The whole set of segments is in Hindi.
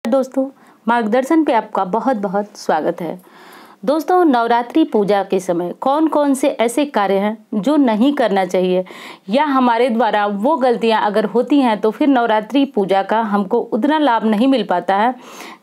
दोस्तों, मार्गदर्शन पे आपका बहुत बहुत स्वागत है। दोस्तों, नवरात्रि पूजा के समय कौन कौन से ऐसे कार्य हैं जो नहीं करना चाहिए या हमारे द्वारा वो गलतियां अगर होती हैं तो फिर नवरात्रि पूजा का हमको उतना लाभ नहीं मिल पाता है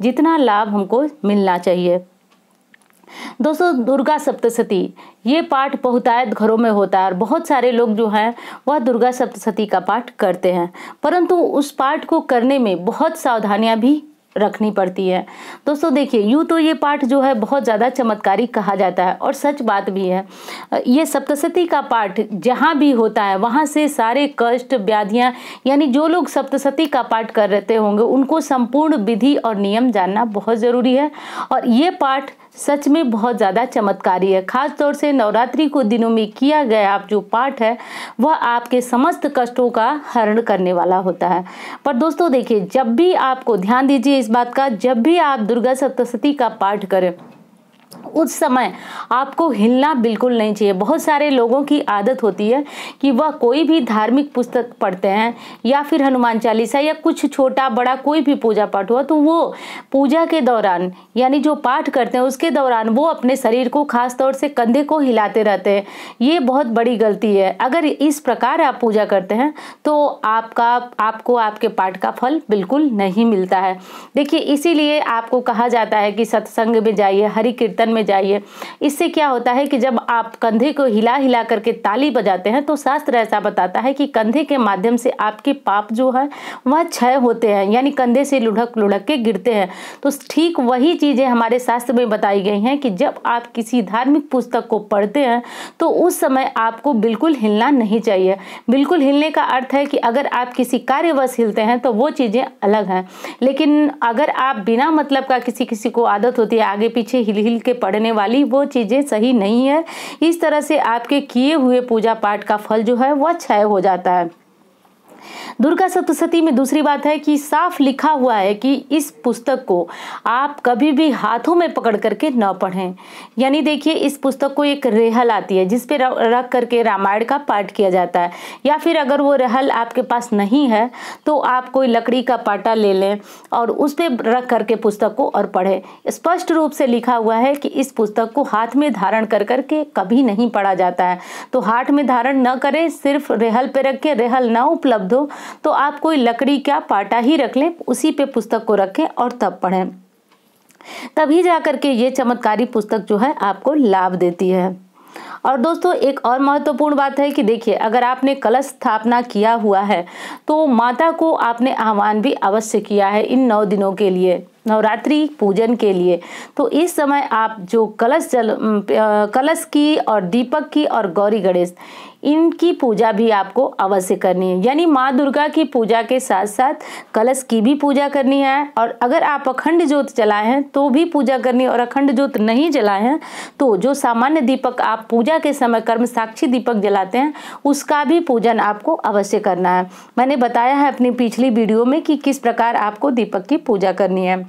जितना लाभ हमको मिलना चाहिए। दोस्तों, दुर्गा सप्तशती ये पाठ बहुतायत घरों में होता है और बहुत सारे लोग जो हैं वह दुर्गा सप्तशती का पाठ करते हैं, परंतु उस पाठ को करने में बहुत सावधानियां भी रखनी पड़ती है। दोस्तों देखिए, यूँ तो ये पाठ जो है बहुत ज़्यादा चमत्कारी कहा जाता है और सच बात भी है। ये सप्तशती का पाठ जहाँ भी होता है वहाँ से सारे कष्ट व्याधियाँ, यानी जो लोग सप्तशती का पाठ कर रहे होंगे उनको संपूर्ण विधि और नियम जानना बहुत ज़रूरी है। और ये पाठ सच में बहुत ज़्यादा चमत्कारी है। खास तौर से नवरात्रि को दिनों में किया गया आप जो पाठ है वह आपके समस्त कष्टों का हरण करने वाला होता है। पर दोस्तों देखिए, जब भी आपको ध्यान दीजिए इस बात का, जब भी आप दुर्गा सप्तशती का पाठ करें उस समय आपको हिलना बिल्कुल नहीं चाहिए। बहुत सारे लोगों की आदत होती है कि वह कोई भी धार्मिक पुस्तक पढ़ते हैं या फिर हनुमान चालीसा या कुछ छोटा बड़ा कोई भी पूजा पाठ हुआ तो वो पूजा के दौरान यानी जो पाठ करते हैं उसके दौरान वो अपने शरीर को खास तौर से कंधे को हिलाते रहते हैं। ये बहुत बड़ी गलती है। अगर इस प्रकार आप पूजा करते हैं तो आपको आपके पाठ का फल बिल्कुल नहीं मिलता है। देखिए, इसीलिए आपको कहा जाता है कि सत्संग में जाइए, हरि कीर्तन में जाइए। इससे क्या होता है कि जब आप कंधे को हिला हिला करके ताली बजाते हैं तो शास्त्र ऐसा बताता है कि कंधे के माध्यम से आपके पाप जो है वह क्षय होते हैं, यानी कंधे से लुढ़क लुढ़क के गिरते हैं। तो ठीक वही चीजें हमारे शास्त्र में बताई गई हैं कि जब आप किसी धार्मिक पुस्तक को पढ़ते हैं तो उस समय आपको बिल्कुल हिलना नहीं चाहिए। बिल्कुल हिलने का अर्थ है कि अगर आप किसी कार्यवश हिलते हैं तो वो चीजें अलग हैं, लेकिन अगर आप बिना मतलब का किसी को आदत होती है आगे पीछे हिल हिल के पढ़ने वाली, वो चीजें सही नहीं है। इस तरह से आपके किए हुए पूजा पाठ का फल जो है वह क्षय हो जाता है। दुर्गा सप्तशती में दूसरी बात है कि साफ लिखा हुआ है कि इस पुस्तक को आप कभी भी हाथों में पकड़ करके न पढ़ें। यानी देखिए, इस पुस्तक को एक रेहल आती है जिस पे रख करके रामायण का पाठ किया जाता है, या फिर अगर वो रेहल आपके पास नहीं है तो आप कोई लकड़ी का पाटा ले लें और उस पे रख करके पुस्तक को और पढ़ें। स्पष्ट रूप से लिखा हुआ है कि इस पुस्तक को हाथ में धारण कर करके कभी नहीं पढ़ा जाता है। तो हाथ में धारण न करें, सिर्फ रेहल पे रखें। रेहल ना उपलब्ध हो तो आप कोई लकड़ी का पाटा ही रख लें, उसी पे पुस्तक को रखें और तब पढ़ें। तभी जाकर के ये चमत्कारी पुस्तक जो है आपको लाभ देती है। और दोस्तों, एक और महत्वपूर्ण बात है कि देखिए, अगर आपने कलश स्थापना किया हुआ है तो माता को आपने आह्वान भी अवश्य किया है इन 9 दिनों के लिए, नवरात्रि पूजन के लिए। तो इस समय आप जो कलश की और दीपक की और गौरी गणेश इनकी पूजा भी आपको अवश्य करनी है। यानी माँ दुर्गा की पूजा के साथ साथ कलश की भी पूजा करनी है। और अगर आप अखंड ज्योत जलाए हैं तो भी पूजा करनी है, और अखंड ज्योत नहीं जलाए हैं तो जो सामान्य दीपक आप पूजा के समय कर्म साक्षी दीपक जलाते हैं उसका भी पूजन आपको अवश्य करना है। मैंने बताया है अपनी पिछली वीडियो में कि किस प्रकार आपको दीपक की पूजा करनी है,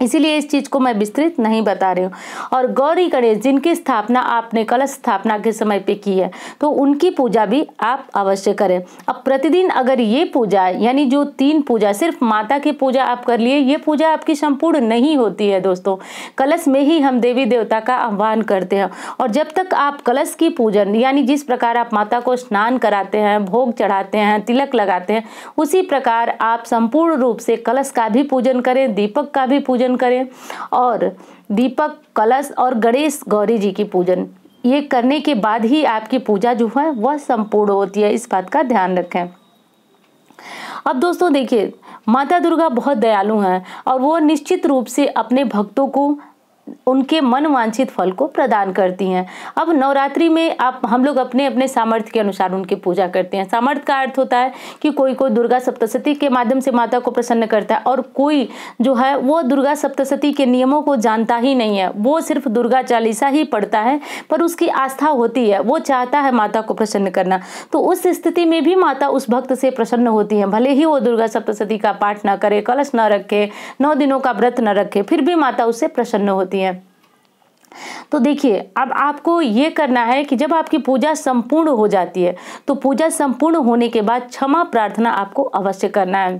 इसीलिए इस चीज को मैं विस्तृत नहीं बता रही हूँ। और गौरी गणेश जिनकी स्थापना आपने कलश स्थापना के समय पे की है तो उनकी पूजा भी आप अवश्य करें। अब प्रतिदिन अगर ये पूजा यानी जो 3 पूजा, सिर्फ माता की पूजा आप कर लिए, ये पूजा आपकी संपूर्ण नहीं होती है। दोस्तों, कलश में ही हम देवी देवता का आह्वान करते हैं, और जब तक आप कलश की पूजन यानी जिस प्रकार आप माता को स्नान कराते हैं, भोग चढ़ाते हैं, तिलक लगाते हैं, उसी प्रकार आप संपूर्ण रूप से कलश का भी पूजन करें, दीपक का भी पूजन करें। और दीपक, कलश और गणेश गौरी जी की पूजन ये करने के बाद ही आपकी पूजा जो है वह संपूर्ण होती है। इस बात का ध्यान रखें। अब दोस्तों देखिए, माता दुर्गा बहुत दयालु हैं और वो निश्चित रूप से अपने भक्तों को उनके मन वांछित फल को प्रदान करती हैं। अब नवरात्रि में हम लोग अपने अपने सामर्थ्य के अनुसार उनकी पूजा करते हैं। सामर्थ्य का अर्थ होता है कि कोई दुर्गा सप्तशती के माध्यम से माता को प्रसन्न करता है, और कोई जो है वो दुर्गा सप्तशती के नियमों को जानता ही नहीं है, वो सिर्फ दुर्गा चालीसा ही पढ़ता है, पर उसकी आस्था होती है, वो चाहता है माता को प्रसन्न करना। तो उस स्थिति में भी माता उस भक्त से प्रसन्न होती है, भले ही वो दुर्गा सप्तशती का पाठ न करे, कलश न रखे, 9 दिनों का व्रत न रखे, फिर भी माता उससे प्रसन्न होती है। तो देखिए, अब आपको ये करना है कि जब आपकी पूजा संपूर्ण हो जाती है तो पूजा संपूर्ण होने के बाद क्षमा प्रार्थना आपको अवश्य करना है।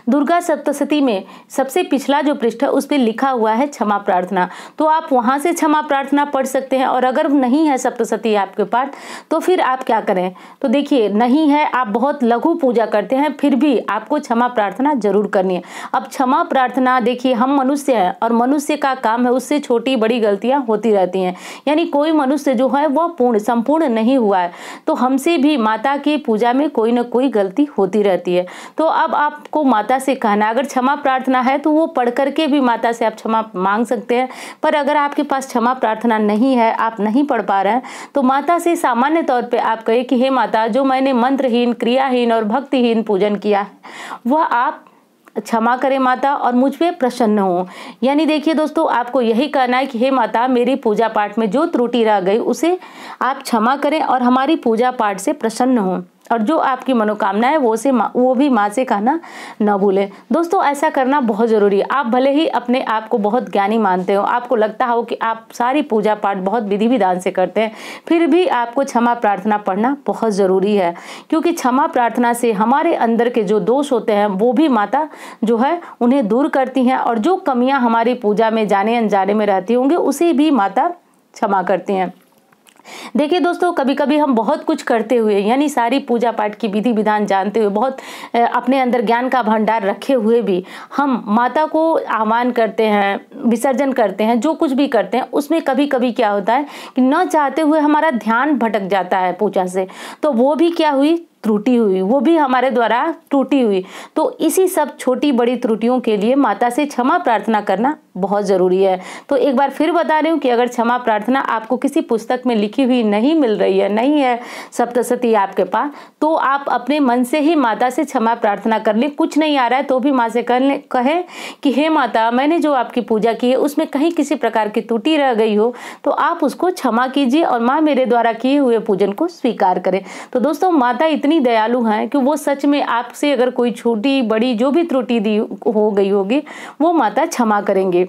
दुर्गा सप्तशती में सबसे पिछला जो पृष्ठ है उस पर लिखा हुआ है क्षमा प्रार्थना, तो आप वहां से क्षमा प्रार्थना पढ़ सकते हैं। और अगर नहीं है सप्तशती आपके पास तो फिर आप क्या करें, तो देखिए नहीं है, आप बहुत लघु पूजा करते हैं, फिर भी आपको क्षमा प्रार्थना जरूर करनी है। अब क्षमा प्रार्थना देखिए, हम मनुष्य हैं और मनुष्य का काम है, उससे छोटी बड़ी गलतियां होती रहती हैं, यानी कोई मनुष्य जो है वह पूर्ण संपूर्ण नहीं हुआ है, तो हमसे भी माता की पूजा में कोई ना कोई गलती होती रहती है। तो अब आपको माता से कहना, अगर क्षमा प्रार्थना है तो वो पढ़ करके भी माता से आप क्षमा मांग सकते हैं। पर अगर आपके पास क्षमा प्रार्थना नहीं है, आप नहीं पढ़ पा रहे हैं, तो माता से सामान्य तौर पे आप कहें कि हे माता, जो मैंने मंत्रहीन, क्रियाहीन और भक्तिहीन पूजन किया है वह आप क्षमा करें माता और मुझ पे प्रसन्न हो। यानी देखिए दोस्तों, आपको यही कहना है कि हे माता, मेरी पूजा पाठ में जो त्रुटि रह गई उसे आप क्षमा करें और हमारी पूजा पाठ से प्रसन्न हो, और जो आपकी मनोकामना है वो भी माँ से कहना न भूलें। दोस्तों, ऐसा करना बहुत ज़रूरी है। आप भले ही अपने आप को बहुत ज्ञानी मानते हो, आपको लगता हो कि आप सारी पूजा पाठ बहुत विधि विधान से करते हैं, फिर भी आपको क्षमा प्रार्थना पढ़ना बहुत ज़रूरी है, क्योंकि क्षमा प्रार्थना से हमारे अंदर के जो दोष होते हैं वो भी माता जो है उन्हें दूर करती हैं, और जो कमियाँ हमारी पूजा में जाने अनजाने में रहती होंगी उसे भी माता क्षमा करती हैं। देखिए दोस्तों, कभी कभी हम बहुत कुछ करते हुए, यानी सारी पूजा पाठ की विधि विधान जानते हुए, बहुत अपने अंदर ज्ञान का भंडार रखे हुए भी हम माता को आह्वान करते हैं, विसर्जन करते हैं, जो कुछ भी करते हैं उसमें कभी कभी क्या होता है कि न चाहते हुए हमारा ध्यान भटक जाता है पूजा से, तो वो भी क्या हुई, त्रुटि हुई, वो भी हमारे द्वारा त्रुटि हुई। तो इसी सब छोटी बड़ी त्रुटियों के लिए माता से क्षमा प्रार्थना करना बहुत ज़रूरी है। तो एक बार फिर बता रही हूँ कि अगर क्षमा प्रार्थना आपको किसी पुस्तक में लिखी हुई नहीं मिल रही है, नहीं है सप्तशती आपके पास, तो आप अपने मन से ही माता से क्षमा प्रार्थना कर लें। कुछ नहीं आ रहा है तो भी माँ से कहें कि हे माता, मैंने जो आपकी पूजा की है उसमें कहीं किसी प्रकार की त्रुटि रह गई हो तो आप उसको क्षमा कीजिए और माँ मेरे द्वारा किए हुए पूजन को स्वीकार करें। तो दोस्तों, माता इतनी दयालु हैं कि वो सच में आपसे अगर कोई छोटी बड़ी जो भी त्रुटि दी हो गई होगी वो माता क्षमा करेंगे।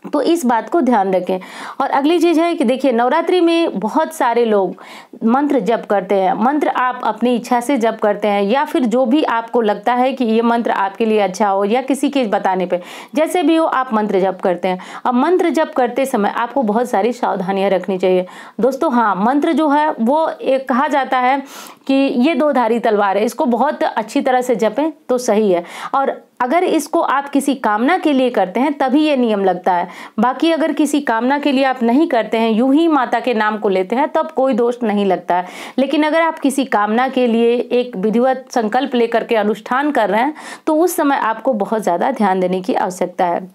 तो इस बात को ध्यान रखें। और अगली चीज़ है कि देखिए, नवरात्रि में बहुत सारे लोग मंत्र जप करते हैं। मंत्र आप अपनी इच्छा से जप करते हैं, या फिर जो भी आपको लगता है कि ये मंत्र आपके लिए अच्छा हो, या किसी के बताने पे, जैसे भी हो आप मंत्र जप करते हैं। अब मंत्र जप करते समय आपको बहुत सारी सावधानियां रखनी चाहिए दोस्तों। हाँ, मंत्र जो है वो एक कहा जाता है कि ये दो धारी तलवार है, इसको बहुत अच्छी तरह से जपें तो सही है। और अगर इसको आप किसी कामना के लिए करते हैं तभी ये नियम लगता है। बाकी अगर किसी कामना के लिए आप नहीं करते हैं, यूं ही माता के नाम को लेते हैं, तब कोई दोष नहीं लगता है। लेकिन अगर आप किसी कामना के लिए एक विधिवत संकल्प लेकर के अनुष्ठान कर रहे हैं तो उस समय आपको बहुत ज़्यादा ध्यान देने की आवश्यकता है।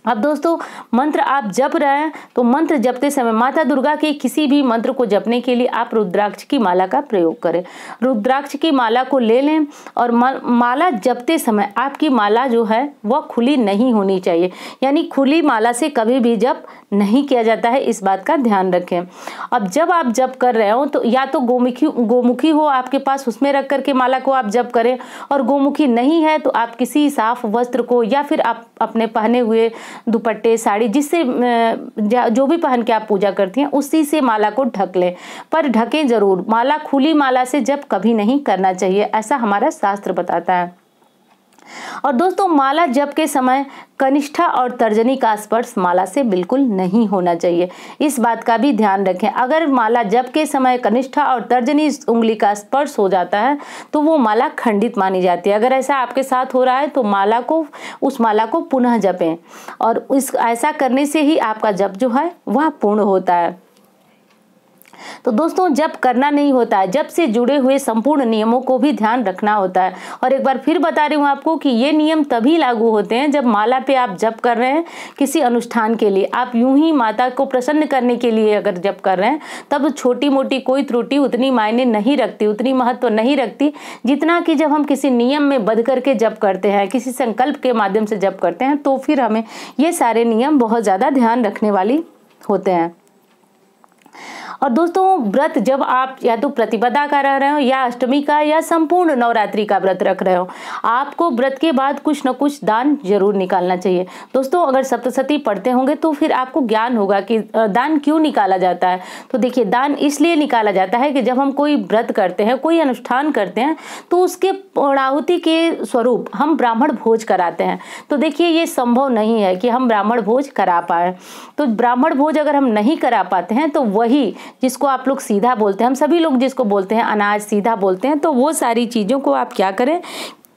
अब दोस्तों, मंत्र आप जप रहे हैं तो मंत्र जपते समय माता दुर्गा के किसी भी मंत्र को जपने के लिए आप रुद्राक्ष की माला का प्रयोग करें। रुद्राक्ष की माला को ले लें और माला जपते समय आपकी माला जो है वह खुली नहीं होनी चाहिए, यानी खुली माला से कभी भी जप नहीं किया जाता है, इस बात का ध्यान रखें। अब जब आप जप कर रहे हो तो या तो गोमुखी हो आपके पास, उसमें रख करके माला को आप जप करें, और गोमुखी नहीं है तो आप किसी साफ वस्त्र को या फिर आप अपने पहने हुए दुपट्टे, साड़ी, जिससे जो भी पहन के आप पूजा करती हैं उसी से माला को ढक लें, पर ढकें जरूर। माला खुली माला से जप कभी नहीं करना चाहिए, ऐसा हमारा शास्त्र बताता है। और दोस्तों, माला जप के समय कनिष्ठा और तर्जनी का स्पर्श माला से बिल्कुल नहीं होना चाहिए, इस बात का भी ध्यान रखें। अगर माला जप के समय कनिष्ठा और तर्जनी उंगली का स्पर्श हो जाता है तो वो माला खंडित मानी जाती है। अगर ऐसा आपके साथ हो रहा है तो उस माला को पुनः जपें, और ऐसा करने से ही आपका जप जो है वह पूर्ण होता है। तो दोस्तों, जप करना नहीं होता है, जप से जुड़े हुए संपूर्ण नियमों को भी ध्यान रखना होता है। और एक बार फिर बता रही हूँ आपको कि ये नियम तभी लागू होते हैं जब माला पे आप जप कर रहे हैं किसी अनुष्ठान के लिए। आप यूं ही माता को प्रसन्न करने के लिए अगर जप कर रहे हैं तब छोटी मोटी कोई त्रुटि उतनी मायने नहीं रखती, उतनी महत्व नहीं रखती, जितना कि जब हम किसी नियम में बंध करके जप करते हैं, किसी संकल्प के माध्यम से जप करते हैं, तो फिर हमें ये सारे नियम बहुत ज़्यादा ध्यान रखने वाली होते हैं। और दोस्तों व्रत जब आप या तो प्रतिपदा का रह रहे हो या अष्टमी का या संपूर्ण नवरात्रि का व्रत रख रहे हो, आपको व्रत के बाद कुछ न कुछ दान जरूर निकालना चाहिए। दोस्तों अगर सप्तशती पढ़ते होंगे तो फिर आपको ज्ञान होगा कि दान क्यों निकाला जाता है। तो देखिए, दान इसलिए निकाला जाता है कि जब हम कोई व्रत करते हैं, कोई अनुष्ठान करते हैं, तो उसके पूर्णाहुति के स्वरूप हम ब्राह्मण भोज कराते हैं। तो देखिए, ये संभव नहीं है कि हम ब्राह्मण भोज करा पाए। तो ब्राह्मण भोज अगर हम नहीं करा पाते हैं तो वही जिसको आप लोग सीधा बोलते हैं, हम सभी लोग जिसको बोलते हैं अनाज सीधा बोलते हैं, तो वो सारी चीज़ों को आप क्या करें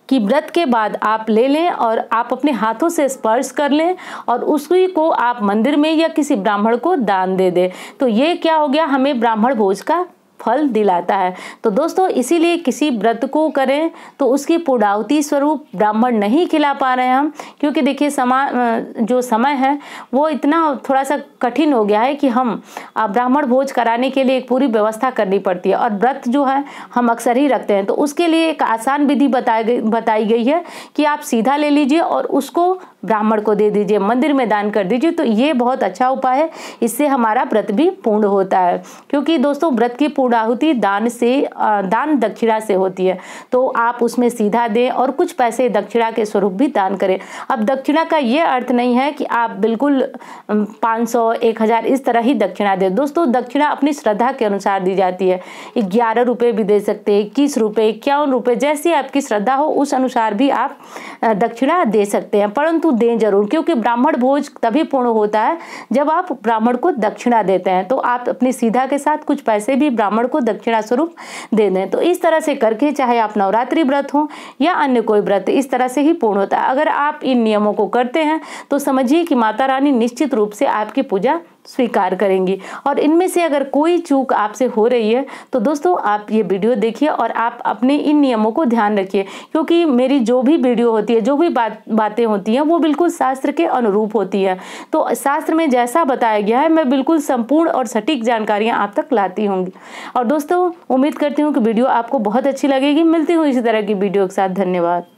कि व्रत के बाद आप ले लें और आप अपने हाथों से स्पर्श कर लें और उसी को आप मंदिर में या किसी ब्राह्मण को दान दे दें। तो ये क्या हो गया, हमें ब्राह्मण भोज का फल दिलाता है। तो दोस्तों इसीलिए किसी व्रत को करें तो उसकी पूर्णाहुति स्वरूप ब्राह्मण नहीं खिला पा रहे हैं हम, क्योंकि देखिए जो समय है वो इतना थोड़ा सा कठिन हो गया है कि हम ब्राह्मण भोज कराने के लिए एक पूरी व्यवस्था करनी पड़ती है। और व्रत जो है हम अक्सर ही रखते हैं, तो उसके लिए एक आसान विधि बताई गई है कि आप सीधा ले लीजिए और उसको ब्राह्मण को दे दीजिए, मंदिर में दान कर दीजिए। तो ये बहुत अच्छा उपाय है, इससे हमारा व्रत भी पूर्ण होता है। क्योंकि दोस्तों व्रत की पूर्णाहुति दान दक्षिणा से होती है, तो आप उसमें सीधा दें और कुछ पैसे दक्षिणा के स्वरूप भी दान करें। अब दक्षिणा का ये अर्थ नहीं है कि आप बिल्कुल 500 1000 इस तरह ही दक्षिणा दें। दोस्तों दक्षिणा अपनी श्रद्धा के अनुसार दी जाती है। 11 रुपये भी दे सकते हैं, 21 रुपये, 51 रुपये, जैसी आपकी श्रद्धा हो उस अनुसार भी आप दक्षिणा दे सकते हैं, परंतु दें जरूर, क्योंकि ब्राह्मण भोज तभी पूर्ण होता है जब आप ब्राह्मण को दक्षिणा देते हैं। तो आप अपनी सीधा के साथ कुछ पैसे भी ब्राह्मण को दक्षिणा स्वरूप दे दें। तो इस तरह से करके चाहे आप नवरात्रि व्रत हो या अन्य कोई व्रत, इस तरह से ही पूर्ण होता है। अगर आप इन नियमों को करते हैं तो समझिए कि माता रानी निश्चित रूप से आपकी पूजा स्वीकार करेंगी। और इनमें से अगर कोई चूक आपसे हो रही है तो दोस्तों आप ये वीडियो देखिए और आप अपने इन नियमों को ध्यान रखिए, क्योंकि मेरी जो भी वीडियो होती है, जो भी बातें होती हैं, वो बिल्कुल शास्त्र के अनुरूप होती है। तो शास्त्र में जैसा बताया गया है मैं बिल्कुल संपूर्ण और सटीक जानकारियाँ आप तक लाती होंगी। और दोस्तों उम्मीद करती हूँ कि वीडियो आपको बहुत अच्छी लगेगी। मिलती हूँ इसी तरह की वीडियो के साथ। धन्यवाद।